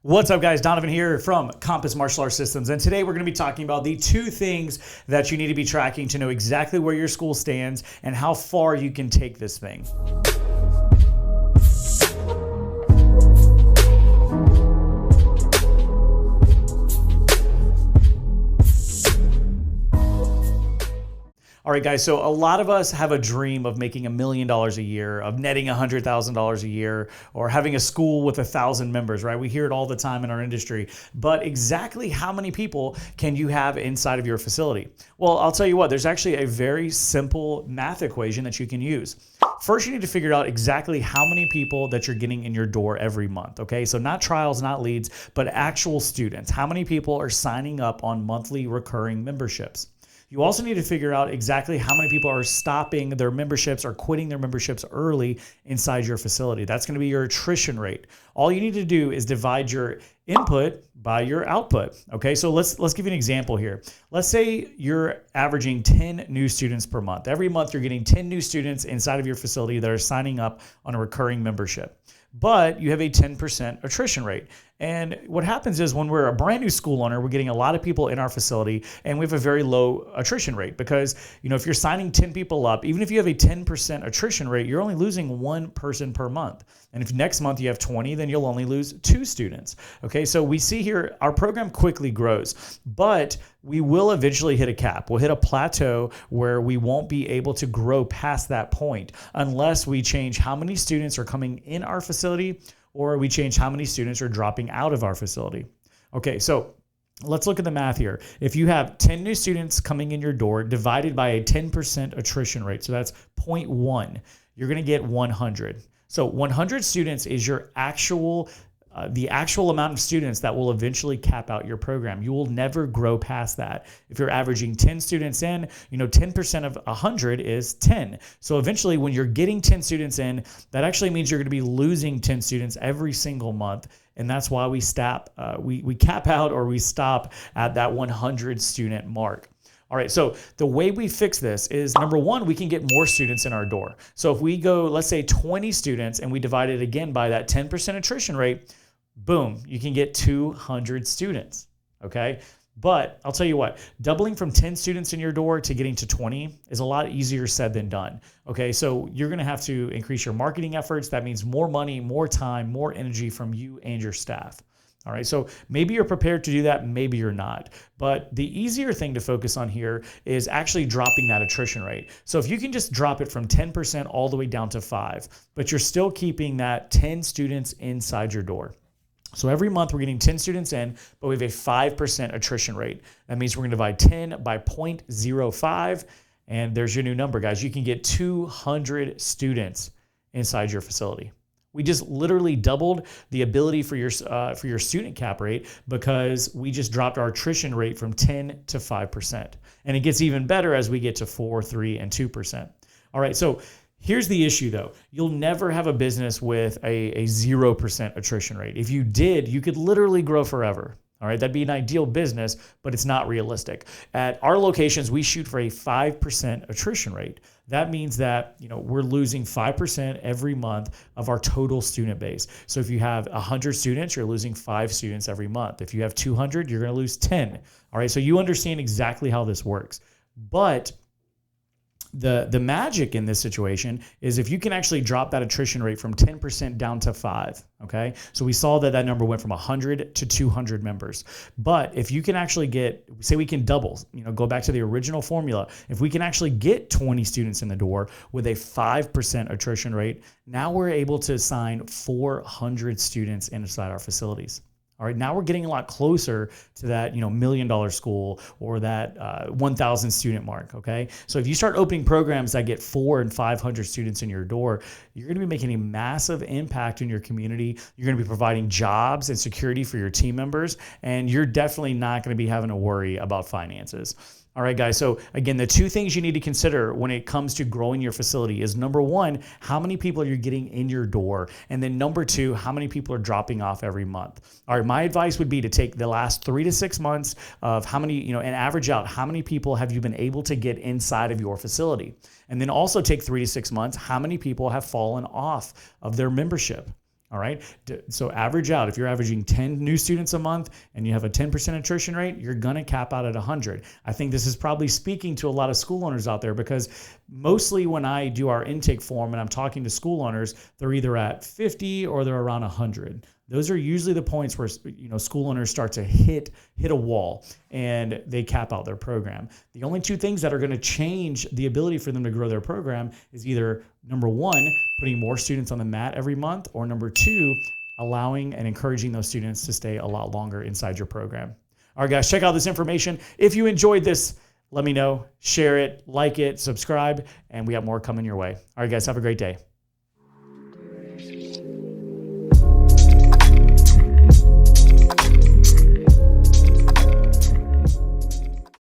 What's up, guys? Donovan here from Compass Martial Arts Systems, and today we're going to be talking about the 2 things that you need to be tracking to know exactly where your school stands and how far you can take this thing. All right, guys, so a lot of us have a dream of making $1 million a year, of netting $100,000 a year, or having a school with 1,000 members, right? We hear it all the time in our industry. But exactly how many people can you have inside of your facility? Well, I'll tell you what, there's actually a very simple math equation that you can use. First, you need to figure out exactly how many people that you're getting in your door every month, okay? So not trials, not leads, but actual students. How many people are signing up on monthly recurring memberships? You also need to figure out exactly how many people are stopping their memberships or quitting their memberships early inside your facility. That's going to be your attrition rate. All you need to do is divide your input by your output. Okay, so let's give you an example here. Let's say you're averaging 10 new students per month. Every month you're getting 10 new students inside of your facility that are signing up on a recurring membership. But you have a 10% attrition rate. And what happens is when we're a brand new school owner, we're getting a lot of people in our facility and we have a very low attrition rate because, if you're signing 10 people up, even if you have a 10% attrition rate, you're only losing 1 person per month. And if next month you have 20, then you'll only lose 2 students. Okay, so we see here our program quickly grows, but we will eventually hit a cap. We'll hit a plateau where we won't be able to grow past that point unless we change how many students are coming in our facility or we change how many students are dropping out of our facility. Okay, so let's look at the math here. If you have 10 new students coming in your door divided by a 10% attrition rate, so that's 0.1, you're going to get 100. So 100 students is your the actual amount of students that will eventually cap out your program. You will never grow past that. If you're averaging 10 students in, 10% of 100 is 10. So eventually when you're getting 10 students in, that actually means you're going to be losing 10 students every single month. And that's why we cap out or we stop at that 100 student mark. All right, so the way we fix this is, number one, we can get more students in our door. So if we go, let's say 20 students and we divide it again by that 10% attrition rate, boom, you can get 200 students, okay? But I'll tell you what, doubling from 10 students in your door to getting to 20 is a lot easier said than done, okay? So you're gonna have to increase your marketing efforts. That means more money, more time, more energy from you and your staff. All right, so maybe you're prepared to do that, maybe you're not. But the easier thing to focus on here is actually dropping that attrition rate. So if you can just drop it from 10% all the way down to 5, but you're still keeping that 10 students inside your door. So every month we're getting 10 students in, but we have a 5% attrition rate. That means we're gonna divide 10 by 0.05, and there's your new number, guys. You can get 200 students inside your facility. We just literally doubled the ability for your student cap rate because we just dropped our attrition rate from 10 to 5%. And it gets even better as we get to 4, 3, and 2%. All right, so here's the issue though. You'll never have a business with a 0% attrition rate. If you did, you could literally grow forever. All right, that'd be an ideal business, but it's not realistic. At our locations, we shoot for a 5% attrition rate. That means that we're losing 5% every month of our total student base. So if you have 100 students, you're losing 5 students every month. If you have 200, you're going to lose 10. All right, so you understand exactly how this works. But the magic in this situation is if you can actually drop that attrition rate from 10% down to 5, okay? So we saw that number went from 100 to 200 members. But if you can actually say we can double, go back to the original formula. If we can actually get 20 students in the door with a 5% attrition rate, now we're able to assign 400 students inside our facilities. All right, now we're getting a lot closer to that, $1 million school or that 1,000 student mark, okay? So if you start opening programs that get 400 and 500 students in your door, you're gonna be making a massive impact in your community. You're gonna be providing jobs and security for your team members, and you're definitely not gonna be having to worry about finances. All right, guys. So again, the two things you need to consider when it comes to growing your facility is number one, how many people are you getting in your door? And then number two, how many people are dropping off every month? All right, my advice would be to take the last 3 to 6 months of how many, and average out how many people have you been able to get inside of your facility. And then also take 3 to 6 months, how many people have fallen off of their membership. All right. So average out. If you're averaging 10 new students a month and you have a 10% attrition rate, you're going to cap out at 100. I think this is probably speaking to a lot of school owners out there, because mostly when I do our intake form and I'm talking to school owners, they're either at 50 or they're around 100. Those are usually the points where school owners start to hit a wall and they cap out their program. The only two things that are going to change the ability for them to grow their program is either number one, putting more students on the mat every month, or number two, allowing and encouraging those students to stay a lot longer inside your program. All right, guys, check out this information. If you enjoyed this, let me know, share it, like it, subscribe, and we have more coming your way. All right, guys, have a great day.